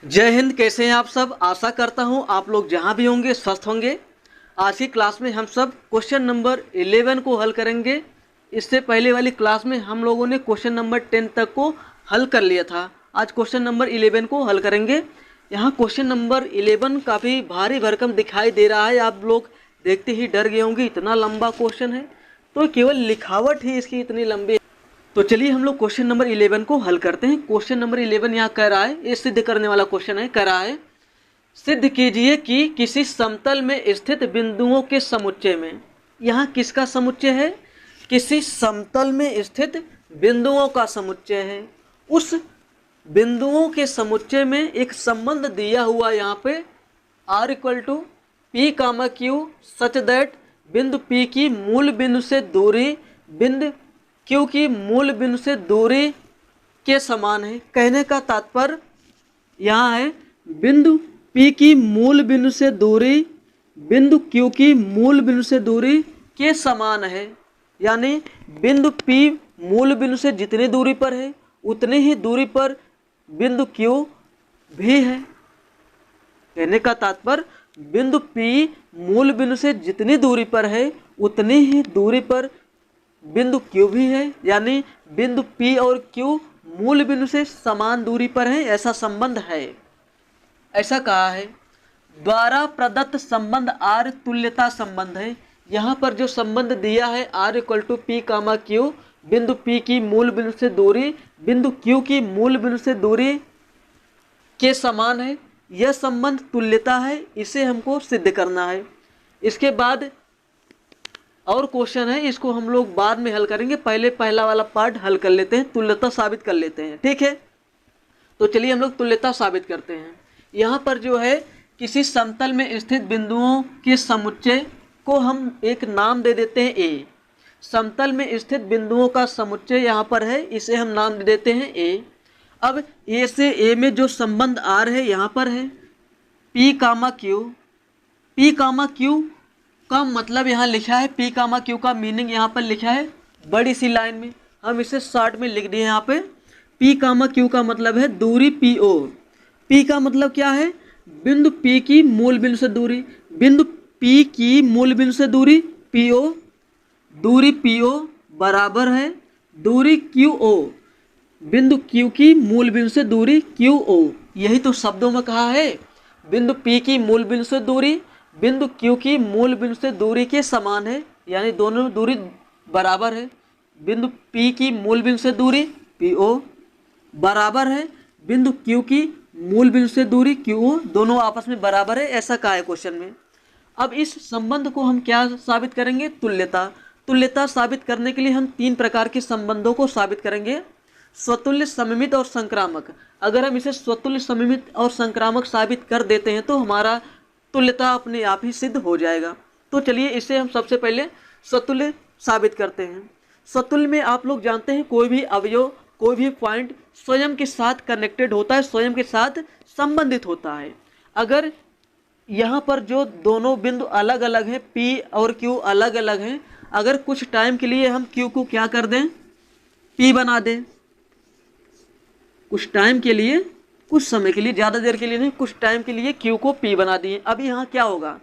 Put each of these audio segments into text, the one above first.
जय हिंद। कैसे हैं आप सब? आशा करता हूं आप लोग जहां भी होंगे स्वस्थ होंगे। आज की क्लास में हम सब क्वेश्चन नंबर 11 को हल करेंगे। इससे पहले वाली क्लास में हम लोगों ने क्वेश्चन नंबर 10 तक को हल कर लिया था। आज क्वेश्चन नंबर 11 को हल करेंगे। यहाँ क्वेश्चन नंबर 11 काफ़ी भारी भरकम दिखाई दे रहा है। आप लोग देखते ही डर गए होंगे, इतना लंबा क्वेश्चन है। तो केवल लिखावट ही इसकी इतनी लंबी। तो चलिए हम लोग क्वेश्चन नंबर 11 को हल करते हैं। क्वेश्चन नंबर 11 यहाँ कह रहा है, ये सिद्ध करने वाला क्वेश्चन है। कह रहा है सिद्ध कीजिए कि किसी समतल में स्थित बिंदुओं के समुच्चय में, यहाँ किसका समुच्चय है? किसी समतल में स्थित बिंदुओं का समुच्चय है। उस बिंदुओं के समुच्चय में एक संबंध दिया हुआ यहाँ पे R equal to P comma Q such that बिंदु P की मूल बिंदु से दूरी बिंदु Q की मूल बिंदु से दूरी के समान है। कहने का तात्पर्य यहाँ है बिंदु P की मूल बिंदु से दूरी बिंदु Q की मूल बिंदु से दूरी के समान है। यानी बिंदु P मूल बिंदु से जितनी दूरी पर है उतनी ही दूरी पर बिंदु Q भी है। कहने का तात्पर्य बिंदु P मूल बिंदु से जितनी दूरी पर है उतनी ही दूरी पर बिंदु Q भी है। यानी बिंदु P और Q मूल बिंदु से समान दूरी पर है, ऐसा संबंध है। ऐसा कहा है। द्वारा प्रदत्त संबंध R तुल्यता संबंध है। यहाँ पर जो संबंध दिया है R equal to P comma Q, बिंदु P की मूल बिंदु से दूरी बिंदु Q की मूल बिंदु से दूरी के समान है। यह संबंध तुल्यता है, इसे हमको सिद्ध करना है। इसके बाद और क्वेश्चन है, इसको हम लोग बाद में हल करेंगे। पहले पहला वाला पार्ट हल कर लेते हैं, तुल्यता साबित कर लेते हैं। ठीक है, तो चलिए हम लोग तुल्यता साबित करते हैं। यहाँ पर जो है किसी समतल में स्थित बिंदुओं के समुच्चय को हम एक नाम दे देते हैं ए। समतल में स्थित बिंदुओं का समुच्चय यहाँ पर है, इसे हम नाम दे देते हैं ए। अब ए से ए में जो संबंध आर है यहाँ पर है P comma Q. P comma Q का मतलब यहाँ लिखा है, पी कामा क्यू का मीनिंग यहाँ पर लिखा है बड़ी सी लाइन में। हम इसे शॉर्ट में लिख दिए यहाँ पे। पी कामा क्यू का मतलब है दूरी पी ओ। पी का मतलब क्या है? बिंदु P की मूल बिंदु से दूरी। बिंदु P की मूल बिंदु से दूरी पी ओ। दूरी पी ओ बराबर है दूरी क्यू ओ, बिंदु Q की मूल बिंदु से दूरी क्यू ओ। यही तो शब्दों में कहा है, बिंदु P की मूल बिंदु से दूरी बिंदु Q की मूल बिंदु से दूरी के समान है। यानी दोनों दूरी बराबर है। बिंदु P की मूल बिंदु से दूरी पी ओ बराबर है बिंदु Q की मूल बिंदु से दूरी क्यू ओ, दोनों आपस में बराबर है, ऐसा कहा है क्वेश्चन में। अब इस संबंध को हम क्या साबित करेंगे? तुल्यता। तुल्यता साबित करने के लिए हम तीन प्रकार के संबंधों को साबित करेंगे, स्वतुल्य, सममित और संक्रामक। अगर हम इसे स्वतुल्य, सममित और संक्रामक साबित कर देते हैं तो हमारा तुल्यता अपने आप ही सिद्ध हो जाएगा। तो चलिए इसे हम सबसे पहले स्वतुल्य साबित करते हैं। स्वतुल्य में आप लोग जानते हैं कोई भी अवयव, कोई भी पॉइंट स्वयं के साथ कनेक्टेड होता है, स्वयं के साथ संबंधित होता है। अगर यहाँ पर जो दोनों बिंदु अलग अलग हैं, P और Q अलग अलग हैं, अगर कुछ टाइम के लिए हम Q को क्या कर दें? P बना दें। कुछ टाइम के लिए, कुछ समय के लिए, ज़्यादा देर के लिए नहीं, कुछ टाइम के लिए Q को P बना दिए। अब यहाँ क्या होगा?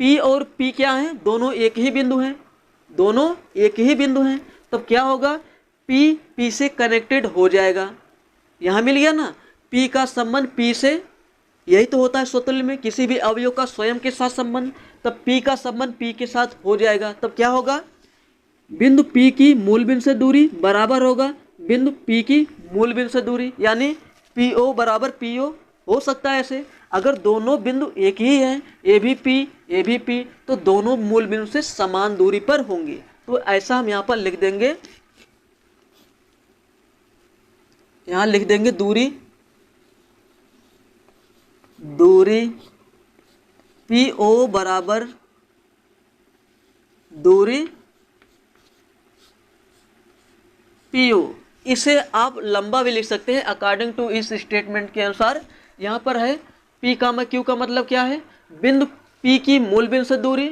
P और P क्या हैं? दोनों एक ही बिंदु हैं। दोनों एक ही बिंदु हैं, तब क्या होगा? P P से कनेक्टेड हो जाएगा। यहाँ मिल गया ना, P का संबंध P से। यही तो होता है स्वतुल्य में, किसी भी अवयव का स्वयं के साथ संबंध, तब P का संबंध P के साथ हो जाएगा। तब क्या होगा? बिंदु P की मूल बिंदु से दूरी बराबर होगा बिंदु P की मूल बिंदु से दूरी। यानी PO बराबर PO हो सकता है ऐसे। अगर दोनों बिंदु एक ही हैं, ए भी P, तो दोनों मूल बिंदु से समान दूरी पर होंगे। तो ऐसा हम यहाँ पर लिख देंगे, यहाँ लिख देंगे दूरी PO बराबर दूरी PO। इसे आप लंबा भी लिख सकते हैं अकॉर्डिंग टू इस स्टेटमेंट के अनुसार। यहाँ पर है P कामा Q का मतलब क्या है? बिंदु P की मूल बिंदु से दूरी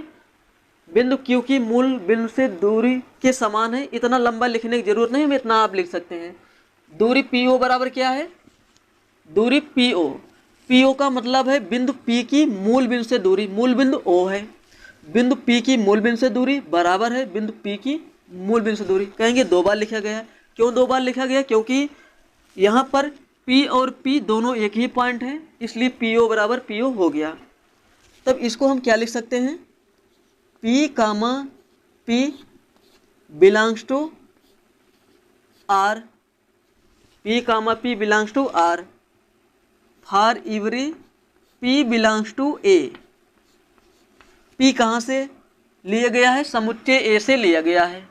बिंदु Q की मूल बिंदु से दूरी के समान है। इतना लंबा लिखने की जरूरत नहीं, इतना आप लिख सकते हैं। दूरी PO बराबर क्या है? दूरी PO पीओ का मतलब है बिंदु पी की मूल बिंदु से दूरी, मूल बिंदु ओ है, बिंदु पी की मूल बिंदु से दूरी बराबर है बिंदु पी की मूल बिंदु से दूरी। कहेंगे दो बार लिखा गया है। क्यों दो बार लिखा गया? क्योंकि यहाँ पर पी और पी दोनों एक ही पॉइंट है, इसलिए पीओ बराबर पीओ हो गया। तब इसको हम क्या लिख सकते हैं? P comma P belongs to R, P comma P belongs to R for every P belongs to A. पी कहाँ से लिया गया है? समुच्चय ए से लिया गया है,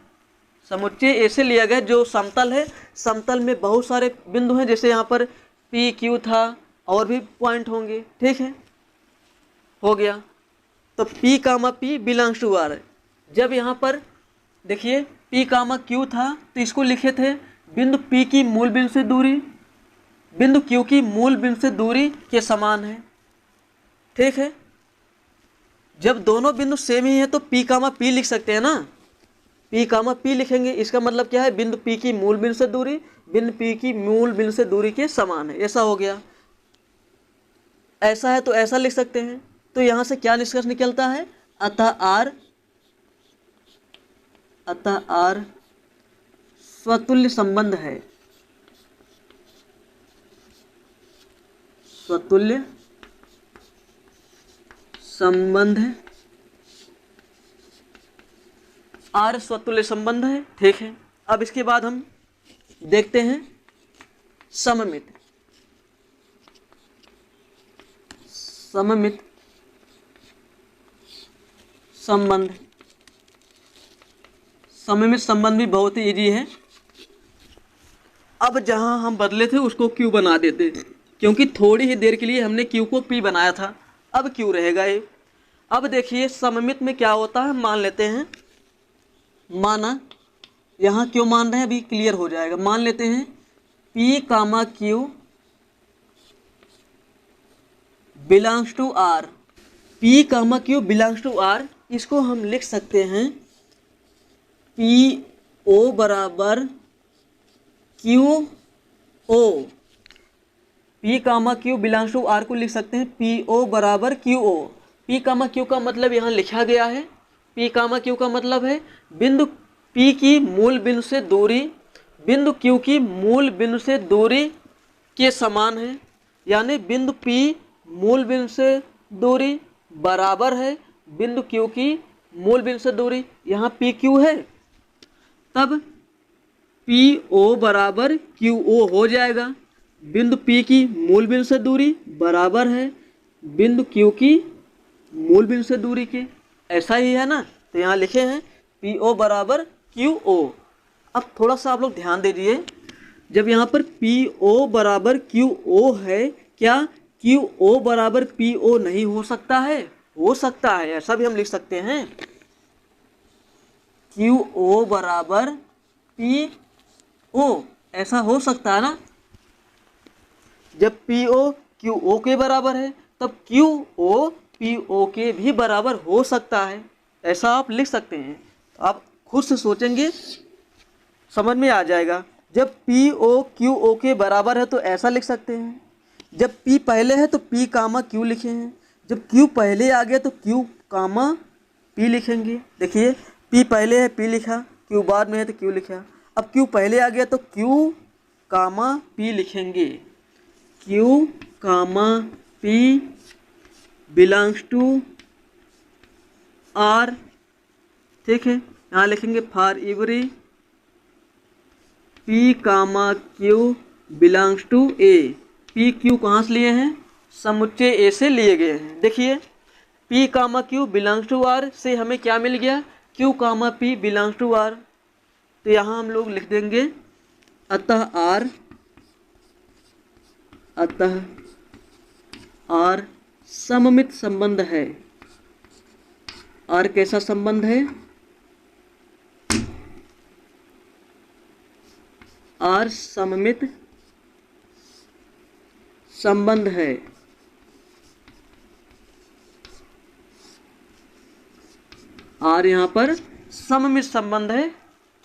समुच्चय ए से लिया गया जो समतल है। समतल में बहुत सारे बिंदु हैं, जैसे यहाँ पर पी क्यू था और भी पॉइंट होंगे, ठीक है, हो गया। तो P comma P belongs to R. जब यहाँ पर देखिए पी कामा क्यू था तो इसको लिखे थे बिंदु पी की मूल बिंदु से दूरी बिंदु क्यू की मूल बिंदु से दूरी के समान है, ठीक है। जब दोनों बिंदु सेम ही है तो पी कामा पी लिख सकते हैं ना, पी कामा पी लिखेंगे। इसका मतलब क्या है? बिंदु पी की मूल बिंदु से दूरी बिंदु पी की मूल बिंदु से दूरी के समान है। ऐसा हो गया। ऐसा है तो ऐसा लिख सकते हैं। तो यहाँ से क्या निष्कर्ष निकलता है? अतः आर स्वतुल्य संबंध है, स्वतुल्य संबंध है। आर स्वतुल्य संबंध है, ठीक है। अब इसके बाद हम देखते हैं सममित। सममित संबंध, सममित संबंध भी बहुत ही इजी है। अब जहां हम बदले थे उसको क्यू बना देते, क्योंकि थोड़ी ही देर के लिए हमने क्यू को पी बनाया था, अब क्यू रहेगा ये। अब देखिए सममित में क्या होता है, मान लेते हैं, माना यहाँ क्यों मान रहे हैं अभी क्लियर हो जाएगा। मान लेते हैं P comma Q belongs to R, P comma Q belongs to R. इसको हम लिख सकते हैं पी ओ बराबर Q O, P comma Q belongs to R को लिख सकते हैं पी ओ बराबर Q O. P comma Q का मतलब यहाँ लिखा गया है, पी कामा क्यू का मतलब है बिंदु पी की मूल बिंदु से दूरी बिंदु क्यू की मूल बिंदु से दूरी के समान है, यानी बिंदु पी मूल बिंदु से दूरी बराबर है बिंदु क्यू की मूल बिंदु से दूरी। यहाँ पी क्यू है, तब पी ओ बराबर क्यू ओ हो जाएगा। बिंदु पी की मूल बिंदु से दूरी बराबर है बिंदु क्यू की मूल बिंदु से दूरी के, ऐसा ही है ना। तो यहाँ लिखे हैं पी ओ बराबर क्यू ओ। अब थोड़ा सा आप लोग ध्यान दीजिए, जब यहाँ पर पी ओ बराबर क्यू ओ है, क्या क्यू ओ बराबर पी ओ नहीं हो सकता है? हो सकता है, ऐसा भी हम लिख सकते हैं क्यू ओ बराबर पी ओ, ऐसा हो सकता है ना। जब पी ओ क्यू ओ के बराबर है तब क्यू ओ पी ओ के भी बराबर हो सकता है, ऐसा आप लिख सकते हैं। आप खुद से सोचेंगे समझ में आ जाएगा। जब पी ओ क्यू ओ के बराबर है तो ऐसा लिख सकते हैं, जब पी पहले है तो पी कामा क्यू लिखे हैं, जब क्यू पहले आ गया तो क्यू कामा पी लिखेंगे। देखिए पी पहले है पी लिखा, क्यू बाद में है तो क्यू लिखा। अब क्यू पहले आ गया तो क्यू कामा पी लिखेंगे, Q comma P belongs to R, ठीक है। यहाँ लिखेंगे for every P comma Q belongs to A. P Q कहाँ से लिए हैं? समुच्चय ए से लिए गए हैं। देखिए P comma Q belongs to R से हमें क्या मिल गया? Q comma P belongs to R. तो यहाँ हम लोग लिख देंगे अतः आर सममित संबंध है। आर कैसा संबंध है? आर सममित संबंध है। आर यहाँ पर सममित संबंध है,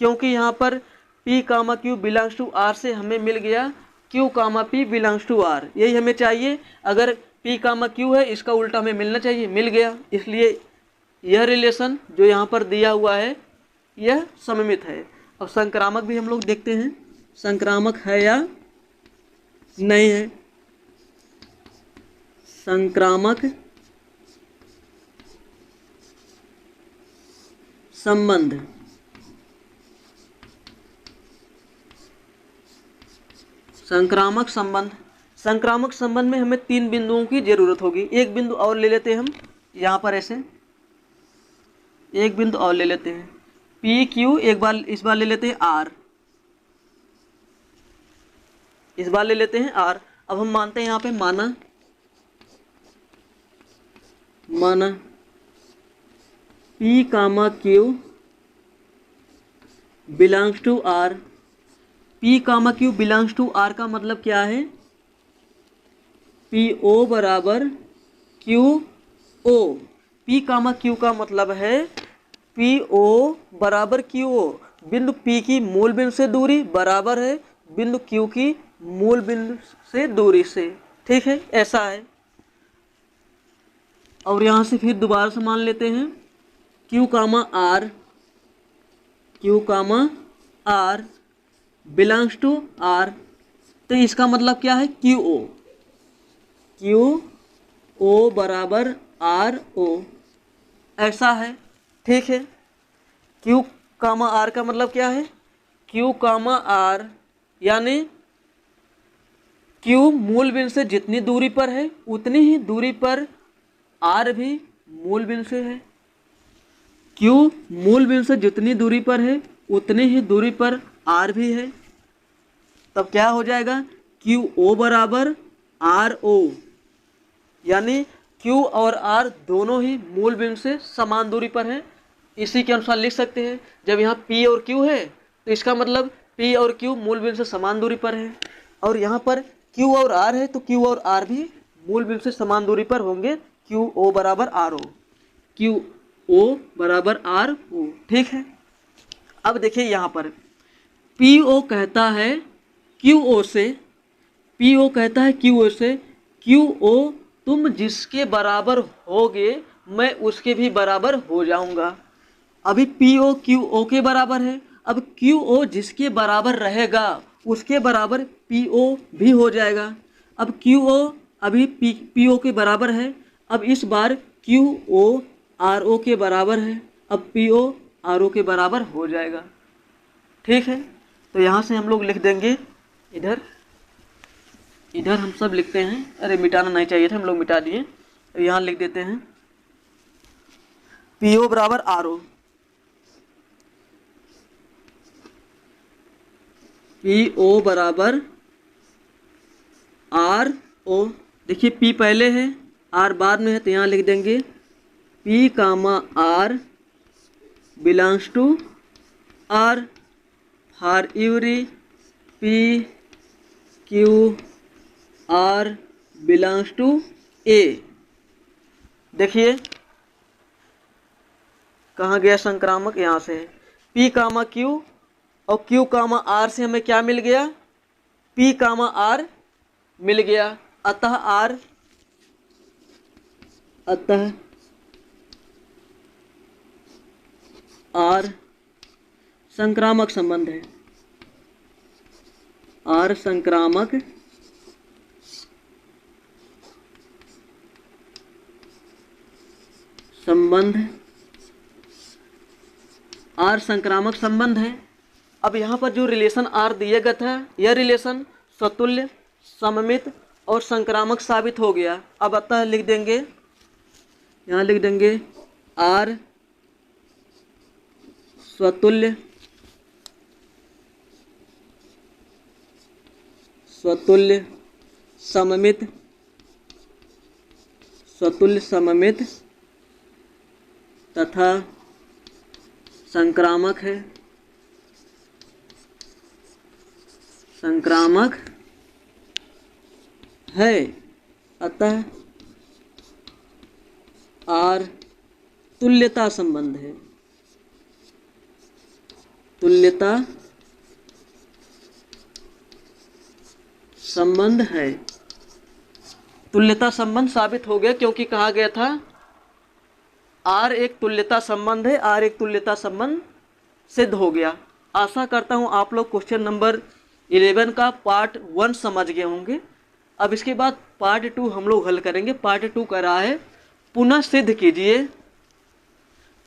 क्योंकि यहाँ पर P comma Q belongs to R से हमें मिल गया Q comma P belongs to R, यही हमें चाहिए। अगर P कामा Q है इसका उल्टा हमें मिलना चाहिए, मिल गया। इसलिए यह रिलेशन जो यहाँ पर दिया हुआ है यह सममित है। अब संक्रामक भी हम लोग देखते हैं, संक्रामक है या नहीं है। संक्रामक संबंध, संक्रामक संबंध, संक्रामक संबंध में हमें 3 बिंदुओं की जरूरत होगी। एक बिंदु और ले लेते हैं हम यहाँ पर, ऐसे एक बिंदु और ले लेते हैं पी क्यू, एक बार इस बार ले लेते हैं आर, इस बार ले लेते हैं आर। अब हम मानते हैं यहाँ पे माना P comma Q belongs to R। P comma Q belongs to R का मतलब क्या है, PO बराबर QO। P कामा Q का मतलब है PO बराबर QO। बिंदु P की मूल बिंदु से दूरी बराबर है बिंदु Q की मूल बिंदु से दूरी से, ठीक है, ऐसा है। और यहाँ से फिर दोबारा से मान लेते हैं Q comma R belongs to R, तो इसका मतलब क्या है QO बराबर RO, ऐसा है, ठीक है। Q कामा R का मतलब क्या है, Q कामा R यानी Q मूल बिंदु से जितनी दूरी पर है उतनी ही दूरी पर R भी मूल बिंदु से है। Q मूल बिंदु से जितनी दूरी पर है उतनी ही दूरी पर R भी है। तब क्या हो जाएगा, QO बराबर RO, यानी Q और R दोनों ही मूल बिंदु से समान दूरी पर हैं। इसी के अनुसार लिख सकते हैं, जब यहाँ P और Q है तो इसका मतलब P और Q मूल बिंदु से समान दूरी पर है, और यहाँ पर Q और R है तो Q और R भी मूल बिंदु से समान दूरी पर होंगे। QO बराबर RO, QO बराबर RO, ठीक है। अब देखिए यहाँ पर PO कहता है QO से, PO कहता है QO से, QO तुम जिसके बराबर होगे मैं उसके भी बराबर हो जाऊंगा। अभी PO QO के बराबर है, अब QO जिसके बराबर रहेगा उसके बराबर PO भी हो जाएगा। अब QO अभी PO के बराबर है, अब इस बार QO RO के बराबर है, अब PO RO के बराबर हो जाएगा, ठीक है। तो यहाँ से हम लोग लिख देंगे, इधर हम सब लिखते हैं, अरे मिटाना नहीं चाहिए था, हम लोग मिटा दिए। तो यहाँ लिख देते हैं PO बराबर RO, PO बराबर RO। देखिए P पहले है R बाद में है, तो यहाँ लिख देंगे P comma R belongs to R for every P Q R belongs to A। देखिए कहाँ गया संक्रामक, यहाँ से है P कामा Q और Q कामा R से हमें क्या मिल गया, P कामा R मिल गया, अतः R संक्रामक संबंध है, R संक्रामक संबंध, R संक्रामक संबंध है। अब यहाँ पर जो रिलेशन R दिया गया था यह रिलेशन स्वतुल्य, सममित और संक्रामक साबित हो गया। अब अतः लिख देंगे, यहाँ लिख देंगे R स्वतुल्य, सममित, स्वतुल्य सममित तथा संक्रामक है, संक्रामक है। अतः R तुल्यता संबंध है, तुल्यता संबंध है। तुल्यता संबंध साबित हो गया, क्योंकि कहा गया था R एक तुल्यता संबंध है, R एक तुल्यता संबंध सिद्ध हो गया। आशा करता हूँ आप लोग क्वेश्चन नंबर 11 का पार्ट 1 समझ गए होंगे। अब इसके बाद पार्ट 2 हम लोग हल करेंगे। पार्ट 2 कर रहा है पुनः सिद्ध कीजिए,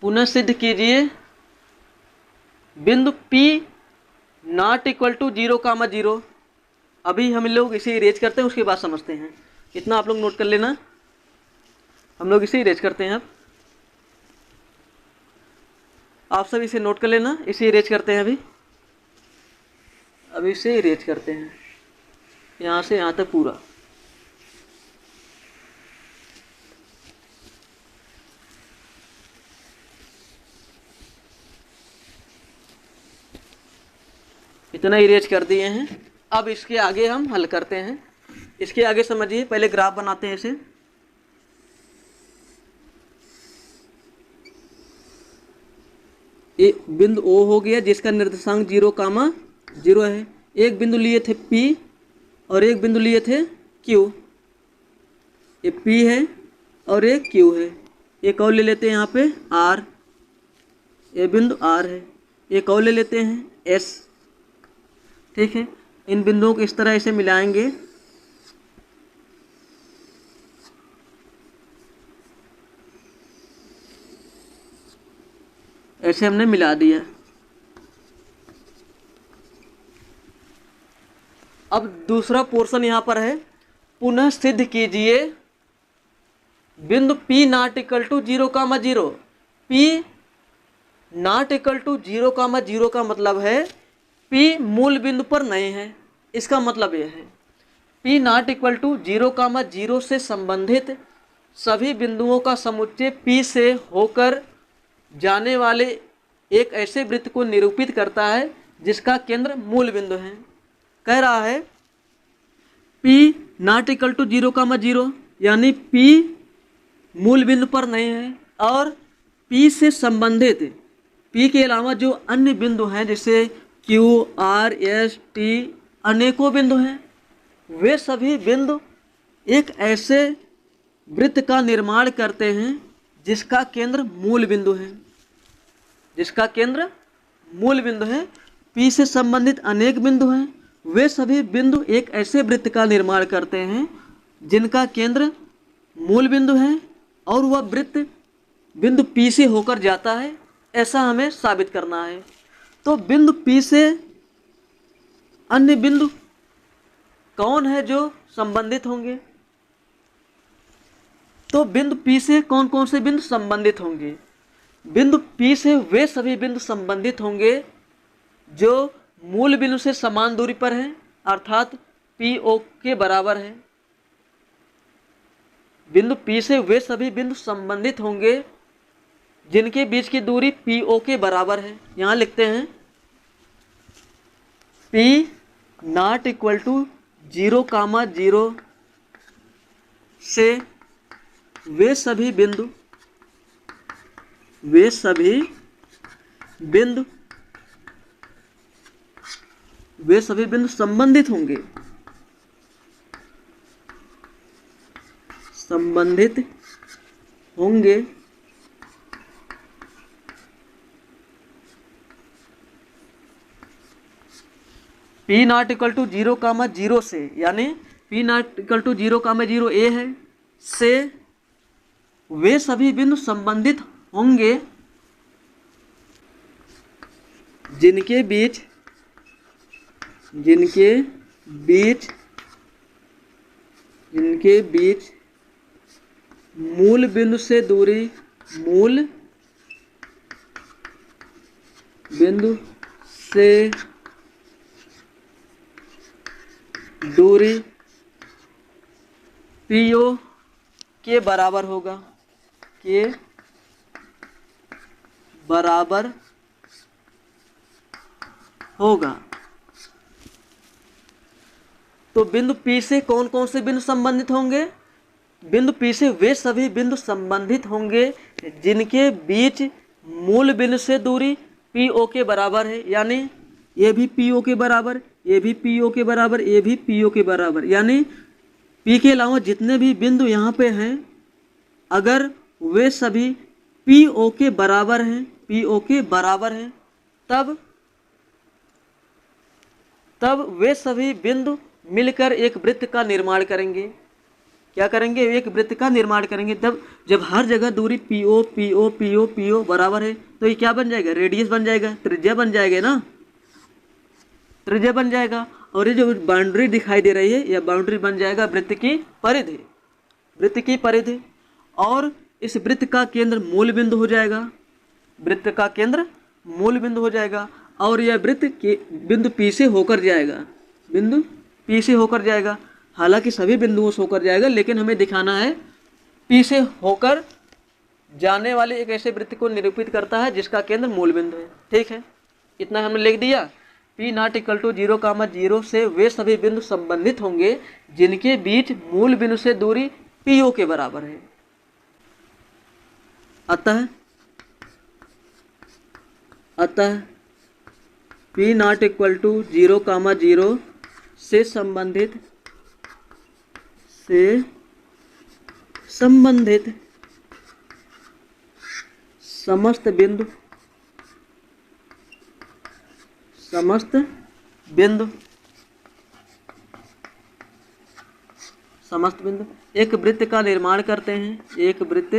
पुनः सिद्ध कीजिए बिंदु P नॉट इक्वल टू 0,0। अभी हम लोग इसे इरेज करते हैं, उसके बाद समझते हैं। इतना आप लोग नोट कर लेना, हम लोग इसे इरेज करते हैं। अब आप सब इसे नोट कर लेना, इसे इरेज करते हैं। अभी इसे इरेज करते हैं, यहाँ से यहाँ तक पूरा। इतना इरेज कर दिए हैं। अब इसके आगे हम हल करते हैं। इसके आगे समझिए, पहले ग्राफ बनाते हैं इसे। एक बिंदु O हो गया जिसका निर्देशांक 0,0 है। एक बिंदु लिए थे P और एक बिंदु लिए थे Q। ये P है और एक Q है। एक और ले लेते हैं यहाँ पे R, ये बिंदु R है। एक और ले लेते हैं S, ठीक है। इन बिंदुओं को इस तरह इसे मिलाएंगे, ऐसे हमने मिला दिया। अब दूसरा पोर्शन यहाँ पर है, पुनः सिद्ध कीजिए बिंदु P not equal to 0,0। P not equal to 0,0 का मतलब है P मूल बिंदु पर नहीं है। इसका मतलब यह है P नॉट इक्वल टू 0,0 से संबंधित सभी बिंदुओं का समुच्चय P से होकर जाने वाले एक ऐसे वृत्त को निरूपित करता है जिसका केंद्र मूल बिंदु है। कह रहा है P नॉट इक्वल टू 0,0 यानी P मूल बिंदु पर नहीं है, और P से संबंधित P के अलावा जो अन्य बिंदु हैं जैसे Q, R, S, T अनेकों बिंदु हैं, वे सभी बिंदु एक ऐसे वृत्त का निर्माण करते हैं जिसका केंद्र मूल बिंदु है, जिसका केंद्र मूल बिंदु है। P से संबंधित अनेक बिंदु हैं, वे सभी बिंदु एक ऐसे वृत्त का निर्माण करते हैं जिनका केंद्र मूल बिंदु है और वह वृत्त बिंदु P से होकर जाता है, ऐसा हमें साबित करना है। तो बिंदु P से अन्य बिंदु कौन है जो संबंधित होंगे? तो बिंदु P से कौन कौन से बिंदु संबंधित होंगे? बिंदु P से वे सभी बिंदु संबंधित होंगे जो मूल बिंदु से समान दूरी पर हैं, अर्थात PO के बराबर है। बिंदु P से वे सभी बिंदु संबंधित होंगे जिनके बीच की दूरी PO के बराबर है। यहाँ लिखते हैं P नॉट इक्वल टू 0,0 से वे सभी बिंदु संबंधित होंगे, P नॉट इक्वल टू 0,0 से, यानी P not equal to 0,0 A है, से वे सभी बिंदु संबंधित होंगे जिनके बीच मूल बिंदु से दूरी PO के बराबर होगा, तो बिंदु P से कौन कौन से बिंदु संबंधित होंगे? बिंदु P से वे सभी बिंदु संबंधित होंगे जिनके बीच मूल बिंदु से दूरी PO के बराबर है, यानी ये भी PO के बराबर, ये भी पी ओ के बराबर, ये भी पी ओ के बराबर, यानी पी के अलावा जितने भी बिंदु यहाँ पे हैं अगर वे सभी पी ओ के बराबर हैं, पी ओ के बराबर हैं, तब वे सभी बिंदु मिलकर एक वृत्त का निर्माण करेंगे। क्या करेंगे? एक वृत्त का निर्माण करेंगे। तब जब हर जगह दूरी P O P O P O P O बराबर है तो ये क्या बन जाएगा? रेडियस बन जाएगा, त्रिज्या बन जाएगा ना, त्रिज्या बन जाएगा। और ये जो बाउंड्री दिखाई दे रही है यह बाउंड्री बन जाएगा वृत्त की परिधि, वृत्त की परिधि। और इस वृत्त का केंद्र मूल बिंदु हो जाएगा, वृत्त का केंद्र मूल बिंदु हो जाएगा। और यह वृत्त के बिंदु पी से होकर जाएगा, बिंदु पी से होकर जाएगा। हालांकि सभी बिंदुओं से होकर जाएगा, लेकिन हमें दिखाना है पी से होकर जाने वाले एक ऐसे वृत्त को निरूपित करता है जिसका केंद्र मूल बिंदु है। ठीक है, इतना हमने लिख दिया। P नॉट इक्वल टू 0, 0 से वे सभी बिंदु संबंधित होंगे जिनके बीच मूल बिंदु से दूरी PO के बराबर है। अतः P नॉट इक्वल टू 0, 0 से संबंधित समस्त बिंदु एक वृत्त का निर्माण करते हैं। एक वृत्त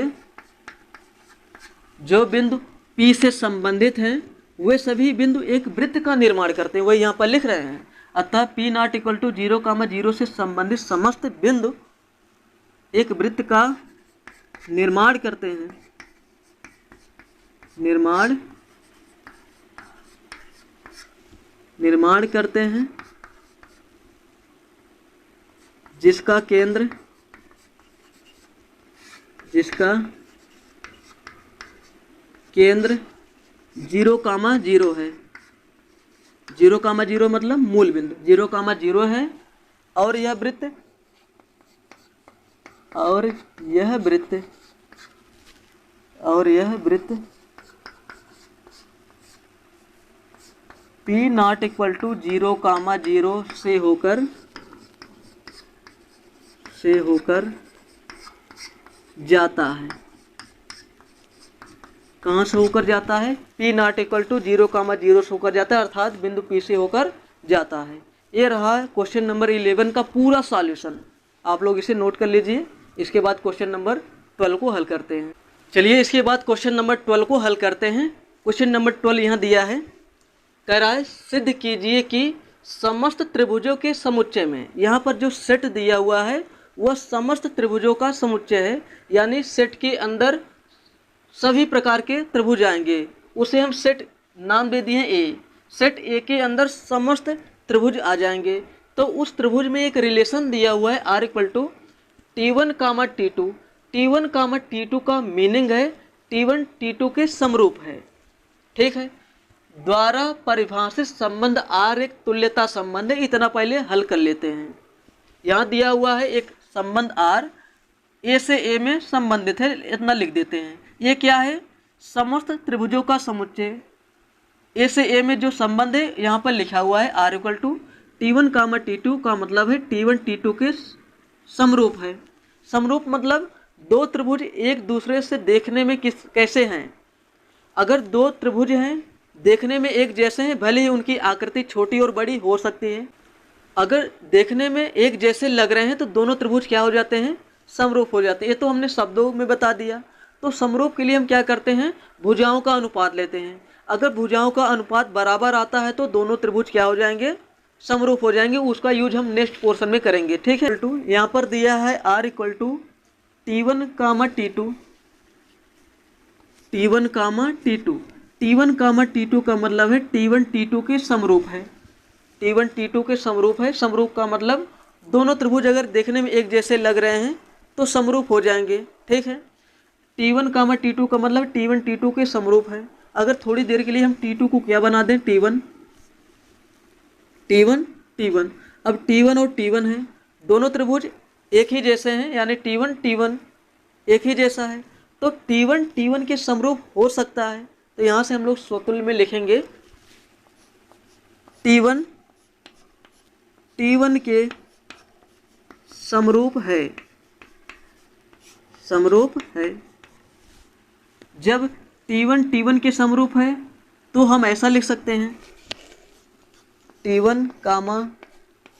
जो बिंदु P से संबंधित हैं वे सभी बिंदु एक वृत्त का निर्माण करते हैं, वही यहाँ पर लिख रहे हैं। अतः P नॉट इक्वल टू 0, 0 से संबंधित समस्त बिंदु एक वृत्त का निर्माण करते हैं, निर्माण करते हैं जिसका केंद्र 0, 0 है। 0, 0 मतलब मूल बिंदु 0, 0 है। और यह वृत्त P नॉट इक्वल टू 0, 0 से होकर जाता है। कहाँ से होकर जाता है? P नॉट इक्वल टू 0, 0 से होकर जाता है, अर्थात बिंदु P से होकर जाता है। ये रहा क्वेश्चन नंबर 11 का पूरा सॉल्यूशन। आप लोग इसे नोट कर लीजिए। इसके बाद क्वेश्चन नंबर 12 को हल करते हैं। चलिए इसके बाद क्वेश्चन नंबर 12 को हल करते हैं। क्वेश्चन नंबर 12 यहाँ दिया है, कह रहा है सिद्ध कीजिए कि समस्त त्रिभुजों के समुच्चय में, यहाँ पर जो सेट दिया हुआ है वह समस्त त्रिभुजों का समुच्चय है, यानी सेट के अंदर सभी प्रकार के त्रिभुज आएंगे। उसे हम सेट नाम दे दिए ए। सेट ए के अंदर समस्त त्रिभुज आ जाएंगे। तो उस त्रिभुज में एक रिलेशन दिया हुआ है R equal to T1, T2। T1, T2 का मीनिंग है T1 T2 के समरूप है। ठीक है, द्वारा परिभाषित संबंध R एक तुल्यता संबंध है। इतना पहले हल कर लेते हैं। यहाँ दिया हुआ है एक संबंध R ए से ए में संबंधित है, इतना लिख देते हैं। ये क्या है? समस्त त्रिभुजों का समुच्चय। ए से ए में जो संबंध है यहाँ पर लिखा हुआ है R equal to T1, T2 का मतलब है T1 T2 के समरूप है। समरूप मतलब दो त्रिभुज एक दूसरे से देखने में कैसे हैं। अगर दो त्रिभुज हैं देखने में एक जैसे हैं, भले ही उनकी आकृति छोटी और बड़ी हो सकती है, अगर देखने में एक जैसे लग रहे हैं तो दोनों त्रिभुज क्या हो जाते हैं? समरूप हो जाते हैं। ये तो हमने शब्दों में बता दिया। तो समरूप के लिए हम क्या करते हैं? भुजाओं का अनुपात लेते हैं। अगर भुजाओं का अनुपात बराबर आता है तो दोनों त्रिभुज क्या हो जाएंगे? समरूप हो जाएंगे। उसका यूज हम नेक्स्ट पोर्शन में करेंगे। ठीक है, यहाँ पर दिया है R equal to T1, T2। T1, T2। T1, T2 का मतलब है T1 T2 के समरूप है। T1 T2 के समरूप है। समरूप का मतलब दोनों त्रिभुज अगर देखने में एक जैसे लग रहे हैं तो समरूप हो जाएंगे। ठीक है, T1, T2 का मतलब T1 T2 के समरूप है। अगर थोड़ी देर के लिए हम T2 को क्या बना दें? T1। अब T1 और T1 है, दोनों त्रिभुज एक ही जैसे हैं, यानी T1 एक ही जैसा है, तो T1 के समरूप हो सकता है। तो यहाँ से हम लोग स्वतुल्य में लिखेंगे T1 T1 के समरूप है, समरूप है। जब T1 T1 के समरूप है तो हम ऐसा लिख सकते हैं T1 comma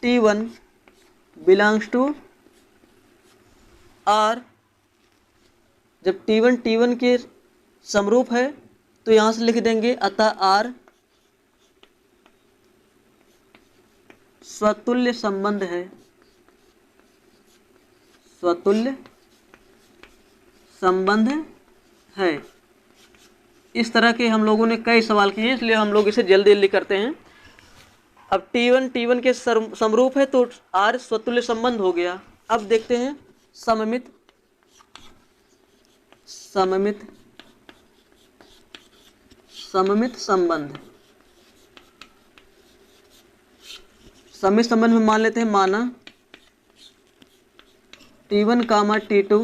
T1 belongs to R। जब T1 T1 के समरूप है तो यहाँ से लिख देंगे अतः R स्वतुल्य संबंध है, स्वतुल्य संबंध है। इस तरह के हम लोगों ने कई सवाल किए, इसलिए हम लोग इसे जल्दी जल्दी करते हैं। अब T1 T1 के समरूप है तो R स्वतुल्य संबंध हो गया। अब देखते हैं सममित, सममित, सममित संबंध। सममित संबंध में मान लेते हैं, माना T1 comma T2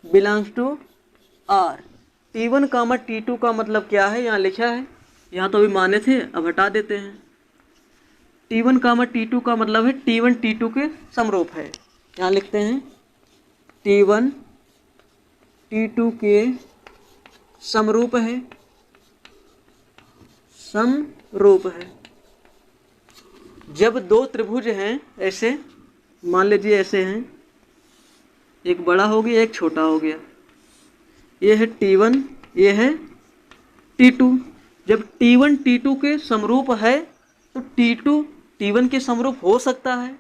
belongs to R। T1 comma T2 का मतलब क्या है, यहाँ लिखा है, यहाँ तो अभी माने थे, अब हटा देते हैं। T1 कामा T2 का मतलब है T1 T2 के समरूप है। यहाँ लिखते हैं T1 T2 के समरूप है, समरूप है। जब दो त्रिभुज हैं, ऐसे मान लीजिए ऐसे हैं, एक बड़ा हो गया एक छोटा हो गया, ये है T1 ये है T2। जब T1 T2 के समरूप है तो T2 T1 के समरूप हो सकता है,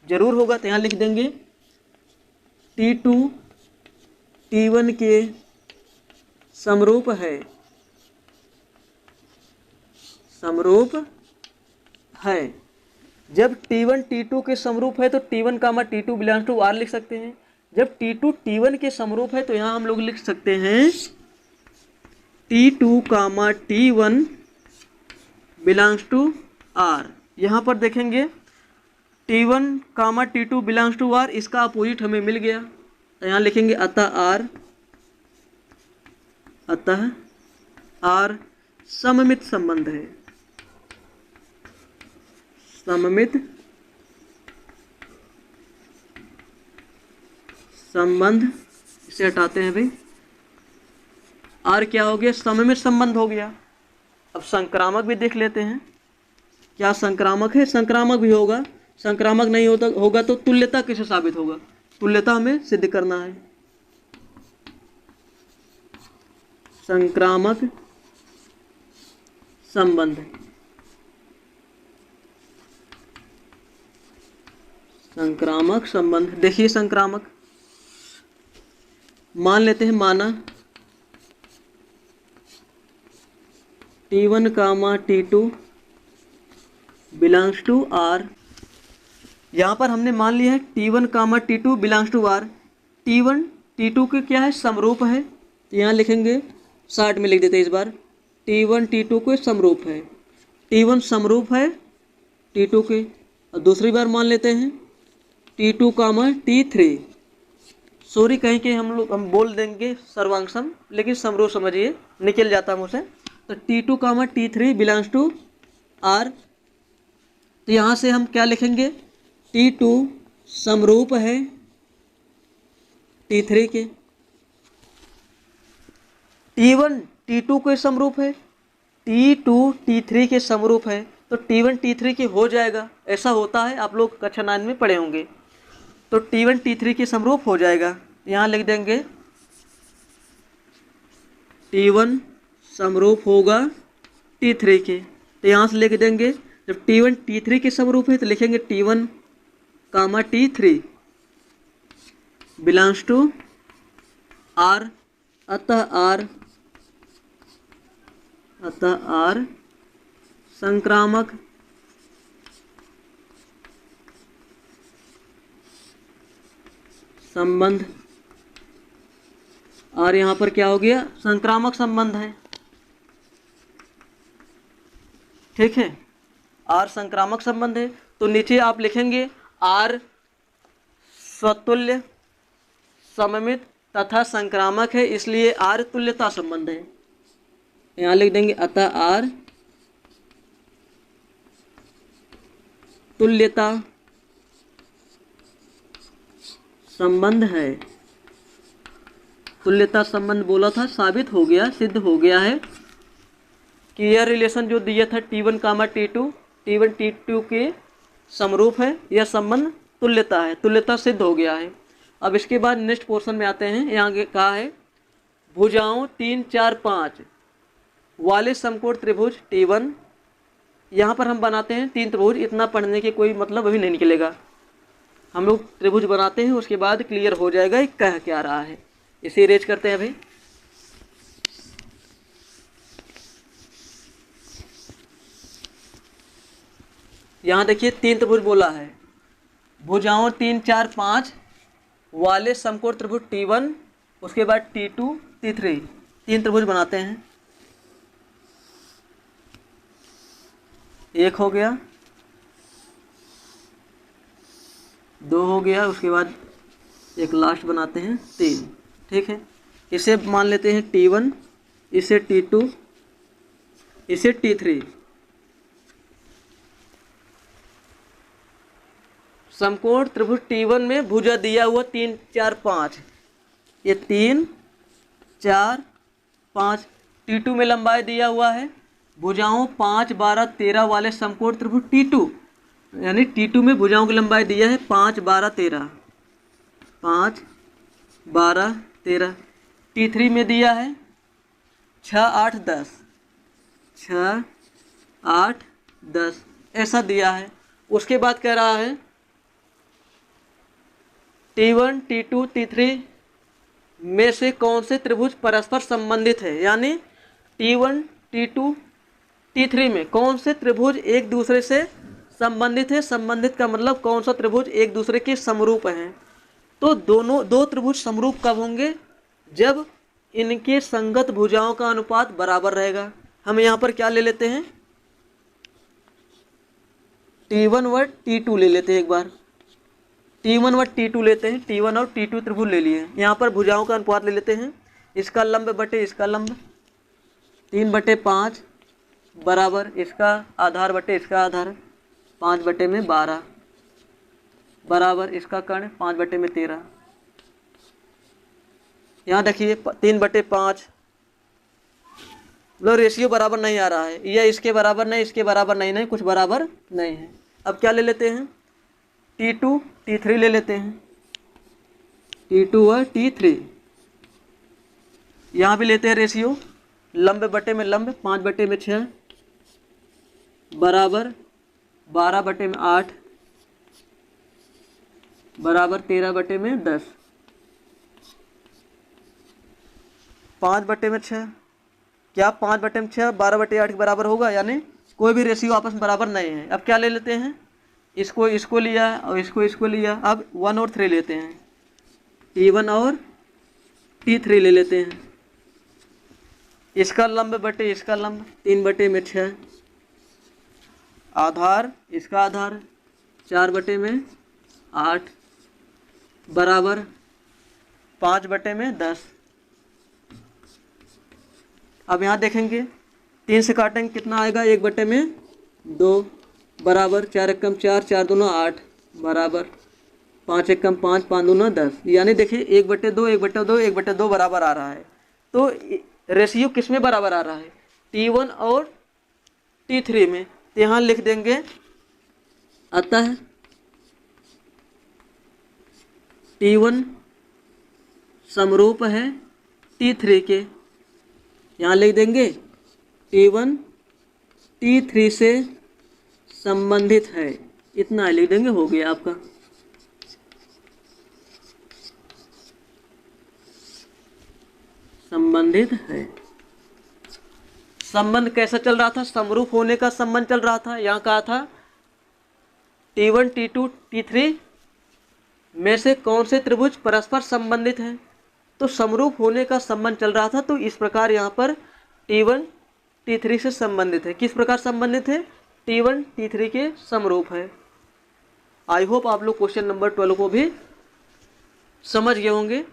जरूर होगा। तो यहाँ लिख देंगे T2 T1 के समरूप है, समरूप है। जब T1 T2 के समरूप है तो T1 comma T2 belongs to R लिख सकते हैं। जब T2 T1 के समरूप है तो यहाँ हम लोग लिख सकते हैं T2 comma T1 belongs to R। यहाँ पर देखेंगे T1 comma T2 belongs to R, इसका अपोजिट हमें मिल गया, तो यहाँ लिखेंगे अतः R, अतः R सममित संबंध है, सममित संबंध। इसे हटाते हैं भाई, R क्या हो गया, सममित संबंध हो गया। अब संक्रामक भी देख लेते हैं, क्या संक्रामक है, संक्रामक भी होगा। संक्रामक नहीं होगा तो तुल्यता कैसे साबित होगा, तुल्यता हमें सिद्ध करना है। संक्रामक संबंध, संक्रामक संबंध। देखिए संक्रामक मान लेते हैं, माना T1 comma T2 belongs to R। यहाँ पर हमने मान लिया है T1 comma T2 belongs to R। T1 T2 के क्या है, समरूप है, तो यहाँ लिखेंगे 60 में लिख देते हैं इस बार, T1 T2 के समरूप है। T1 समरूप है T2 के। और दूसरी बार मान लेते हैं T2 कामा T3, सॉरी कहीं के हम बोल देंगे सर्वांगसम, लेकिन समरूप समझिए, निकल जाता मुझसे। तो T2 comma T3 belongs to R। तो यहाँ से हम क्या लिखेंगे, T2 समरूप है T3 के। T1 T2 के समरूप है, T2 T3 के समरूप है, तो T1 T3 के हो जाएगा। ऐसा होता है, आप लोग कक्षा 9 में पढ़े होंगे। तो T1 T3 के समरूप हो जाएगा। यहाँ लिख देंगे T1 समरूप होगा T3 के, तो यहाँ से लिख देंगे जब T1 T3 के समरूप है तो लिखेंगे T1 comma T3 belongs to R, अतः R संक्रामक संबंध। और यहाँ पर क्या हो गया, संक्रामक संबंध है, ठीक है। R संक्रामक संबंध है, तो नीचे आप लिखेंगे R स्वतुल्य सममित तथा संक्रामक है, इसलिए R तुल्यता संबंध है। यहाँ लिख देंगे अतः R तुल्यता संबंध है। तुल्यता संबंध बोला था, साबित हो गया, सिद्ध हो गया है कि यह रिलेशन जो दिया था T1, T2, T1 T2 के समरूप है, यह संबंध तुल्यता है, तुल्यता सिद्ध हो गया है। अब इसके बाद नेक्स्ट पोर्शन में आते हैं। यहाँ कहा है भुजाओं 3, 4, 5 वाले समकोण त्रिभुज T1। यहाँ पर हम बनाते हैं 3 त्रिभुज, इतना पढ़ने के कोई मतलब अभी नहीं निकलेगा। हम लोग त्रिभुज बनाते हैं, उसके बाद क्लियर हो जाएगा ये कह क्या रहा है। इसे इरेज करते हैं अभी। यहाँ देखिए 3 त्रिभुज बोला है, भुजाओं 3, 4, 5 वाले समकोण त्रिभुज T1, उसके बाद T2, T3, 3 त्रिभुज बनाते हैं। एक हो गया, 2 हो गया, उसके बाद एक लास्ट बनाते हैं 3। ठीक है, इसे मान लेते हैं T1, इसे T2, इसे T3। समकोण त्रिभुज T1 में भुजा दिया हुआ 3, 4, 5, ये 3, 4, 5। T2 में लंबाई दिया हुआ है भुजाओं 5, 12, 13 वाले समकोण त्रिभुज T2, यानी T2 में भुजाओं की लंबाई दिया है 5, 12, 13, 5, 12, 13। T3 में दिया है 6, 8, 10, 6, 8, 10, ऐसा दिया है। उसके बाद कह रहा है T1, T2, T3 में से कौन से त्रिभुज परस्पर संबंधित है, यानी T1, T2, T3 में कौन से त्रिभुज एक दूसरे से संबंधित है। संबंधित का मतलब कौन सा त्रिभुज एक दूसरे के समरूप हैं। तो दो त्रिभुज समरूप कब होंगे, जब इनके संगत भुजाओं का अनुपात बराबर रहेगा। हम यहाँ पर क्या ले लेते हैं, T1 व T2 ले लेते हैं। एक बार T1 व T2 लेते हैं, T1 और T2 त्रिभुज ले लिए। यहाँ पर भुजाओं का अनुपात ले लेते हैं, इसका लंब बटे इसका लंब 3/5 बराबर इसका आधार बटे इसका आधार 5/12 बराबर इसका कर्ण 5/13। यहाँ देखिए 3/5 मतलब रेशियो बराबर नहीं आ रहा है, यह इसके बराबर नहीं, इसके बराबर नहीं, कुछ बराबर नहीं है। अब क्या ले लेते हैं, T2, T3 ले लेते हैं, T2 व T3। यहाँ भी लेते हैं रेशियो, लंब बटे में लंब 5/6 बराबर 12/8 बराबर 13/10। 5/6 क्या 5/6 12/8 के बराबर होगा, यानी कोई भी रेशियो आपस में बराबर नहीं है। अब क्या ले लेते हैं, इसको लिया और इसको लिया। अब 1 और 3 लेते हैं, T1 और T3 ले लेते हैं। इसका लंब बटे इसका लंब 3/6 आधार इसका आधार 4/8 बराबर 5/10। अब यहाँ देखेंगे 3 से काटेंगे कितना आएगा, 1/2 बराबर 4 एकम 4, 4 दूना 8 बराबर 5 एकम 5, 5 दूना 10। यानी देखिए 1/2, 1/2, 1/2 बराबर आ रहा है। तो रेशियो किस में बराबर आ रहा है, T1 और T3 में। तो यहाँ लिख देंगे अतः T1 समरूप है T3 के। यहाँ लिख देंगे T1 T3 से संबंधित है, इतना लिख देंगे, हो गया आपका। संबंधित है। संबंध कैसा चल रहा था, समरूप होने का संबंध चल रहा था। यहाँ कहा था T1, T2, T3 में से कौन से त्रिभुज परस्पर संबंधित हैं, तो समरूप होने का संबंध चल रहा था। तो इस प्रकार यहाँ पर T1 T3 से संबंधित है। किस प्रकार संबंधित है, T1 T3 के समरूप है। आई होप आप लोग क्वेश्चन नंबर 12 को भी समझ गए होंगे।